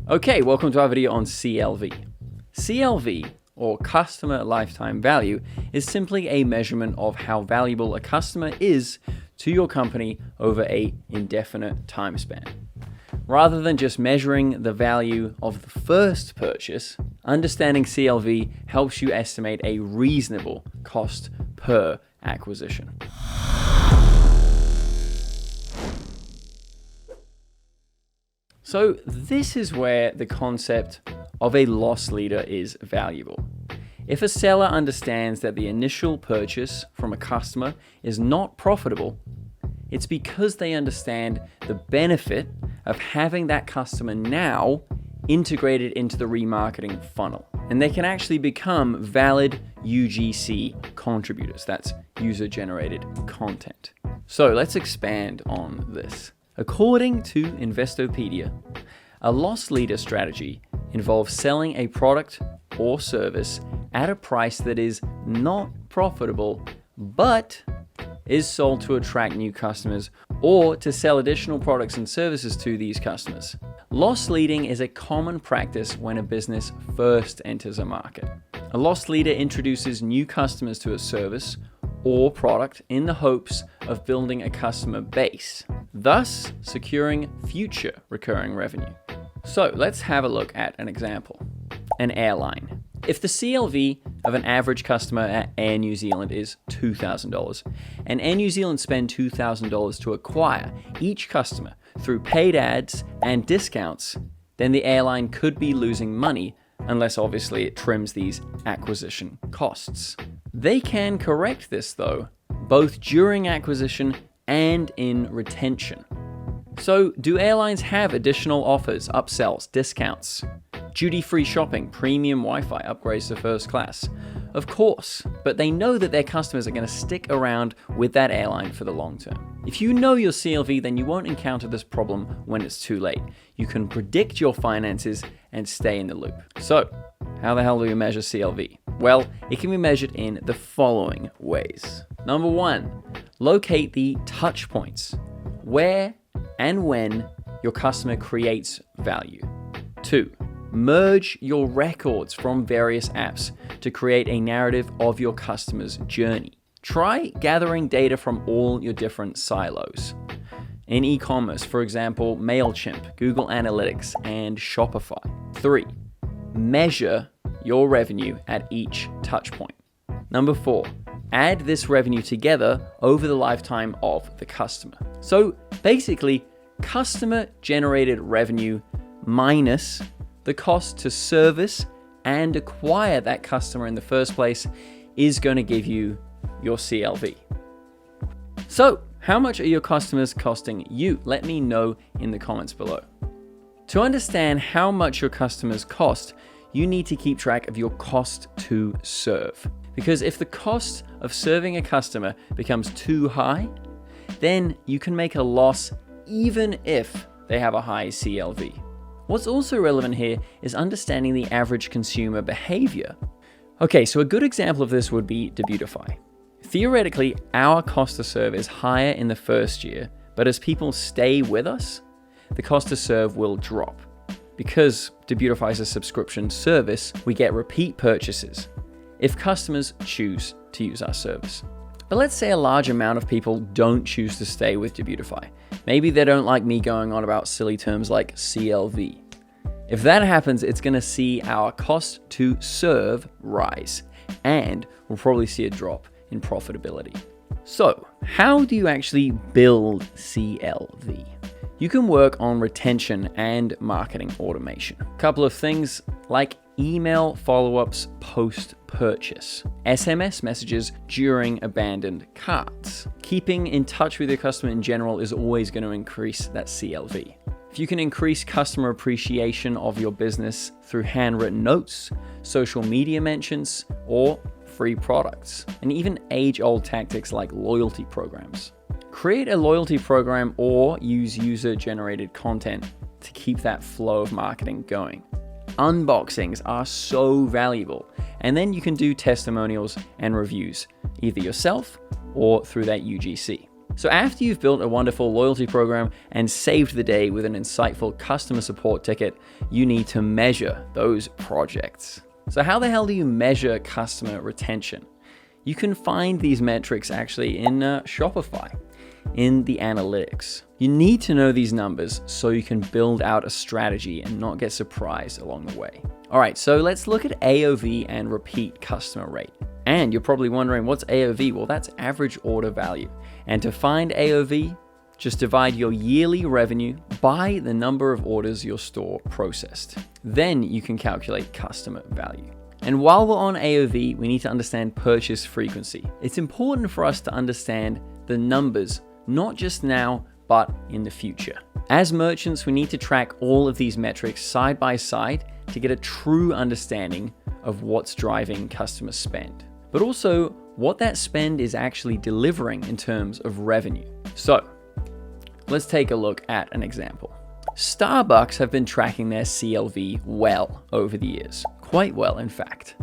Okay, welcome to our video on CLV. CLV, or Customer Lifetime Value, is simply a measurement of how valuable a customer is to your company over an indefinite time span. Rather than just measuring the value of the first purchase, understanding CLV helps you estimate a reasonable cost per acquisition. So this is where the concept of a loss leader is valuable. If a seller understands that the initial purchase from a customer is not profitable, it's because they understand the benefit of having that customer now integrated into the remarketing funnel. And they can actually become valid UGC contributors. That's user-generated content. So let's expand on this. According to Investopedia, a loss leader strategy involves selling a product or service at a price that is not profitable, but is sold to attract new customers or to sell additional products and services to these customers. Loss leading is a common practice when a business first enters a market. A loss leader introduces new customers to a service or product in the hopes of building a customer base, thus securing future recurring revenue. So let's have a look at an example. An airline. If the CLV of an average customer at Air New Zealand is $2,000, and Air New Zealand spend $2,000 to acquire each customer through paid ads and discounts, then the airline could be losing money unless obviously it trims these acquisition costs. They can correct this though, both during acquisition and in retention. So do airlines have additional offers, upsells, discounts, duty-free shopping, premium Wi-Fi, upgrades to first class? Of course, but they know that their customers are going to stick around with that airline for the long term. If you know your CLV, then you won't encounter this problem when it's too late. You can predict your finances and stay in the loop. So, how the hell do we measure CLV? Well, it can be measured in the following ways. Number one, locate the touch points, where and when your customer creates value. Two, merge your records from various apps to create a narrative of your customer's journey. Try gathering data from all your different silos. In e-commerce, for example, MailChimp, Google Analytics, and Shopify. 3, measure your revenue at each touch point. Number 4, add this revenue together over the lifetime of the customer. So basically, customer generated revenue minus the cost to service and acquire that customer in the first place is going to give you your CLV. So, how much are your customers costing you? Let me know in the comments below. To understand how much your customers cost, you need to keep track of your cost to serve. Because if the cost of serving a customer becomes too high, then you can make a loss even if they have a high CLV. What's also relevant here is understanding the average consumer behavior. Okay, so a good example of this would be Debutify. Theoretically, our cost to serve is higher in the first year, but as people stay with us, the cost to serve will drop. Because Debutify is a subscription service, we get repeat purchases if customers choose to use our service. But let's say a large amount of people don't choose to stay with Debutify. Maybe they don't like me going on about silly terms like CLV. If that happens, it's going to see our cost to serve rise, and we'll probably see a drop in profitability. So, how do you actually build CLV? You can work on retention and marketing automation. A couple of things like email follow-ups post-purchase, SMS messages during abandoned carts. Keeping in touch with your customer in general is always going to increase that CLV. If you can increase customer appreciation of your business through handwritten notes, social media mentions, or free products, and even age-old tactics like loyalty programs. Create a loyalty program or use user-generated content to keep that flow of marketing going. Unboxings are so valuable, and then you can do testimonials and reviews, either yourself or through that UGC. So after you've built a wonderful loyalty program and saved the day with an insightful customer support ticket, you need to measure those projects. So how the hell do you measure customer retention? You can find these metrics actually in Shopify, in the analytics. You need to know these numbers so you can build out a strategy and not get surprised along the way. All right, so let's look at AOV and repeat customer rate. And you're probably wondering, what's AOV? Well, that's average order value. And to find AOV, just divide your yearly revenue by the number of orders your store processed. Then you can calculate customer value. And while we're on AOV, we need to understand purchase frequency. It's important for us to understand the numbers, not just now, but in the future. As merchants, we need to track all of these metrics side by side to get a true understanding of what's driving customer spend, but also what that spend is actually delivering in terms of revenue. So let's take a look at an example. Starbucks have been tracking their CLV well over the years, quite well in fact.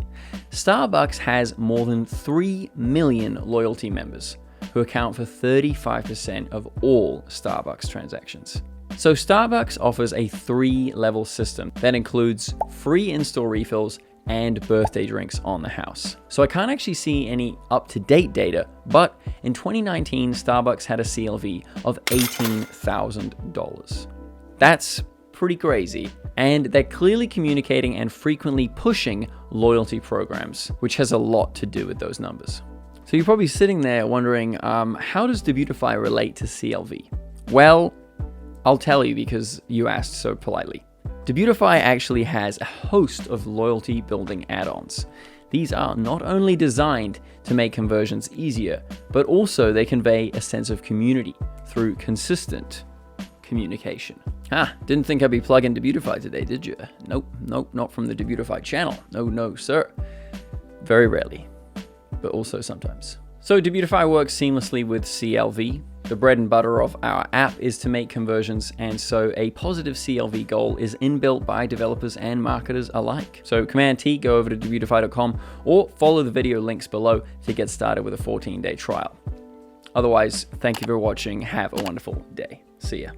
Starbucks has more than 3 million loyalty members who account for 35% of all Starbucks transactions. So Starbucks offers a 3-level system that includes free in-store refills and birthday drinks on the house. So I can't actually see any up-to-date data, but in 2019, Starbucks had a CLV of $18,000. That's pretty crazy. And they're clearly communicating and frequently pushing loyalty programs, which has a lot to do with those numbers. So you're probably sitting there wondering, how does Debutify relate to CLV? Well, I'll tell you because you asked so politely. Debutify actually has a host of loyalty building add-ons. These are not only designed to make conversions easier, but also they convey a sense of community through consistent communication. Didn't think I'd be plugging Debutify today, did you? Nope, not from the Debutify channel. No, sir. Very rarely, but also sometimes. So Debutify works seamlessly with CLV. The bread and butter of our app is to make conversions, and so a positive CLV goal is inbuilt by developers and marketers alike. So Command-T, go over to Debutify.com or follow the video links below to get started with a 14-day trial. Otherwise, thank you for watching. Have a wonderful day. See ya.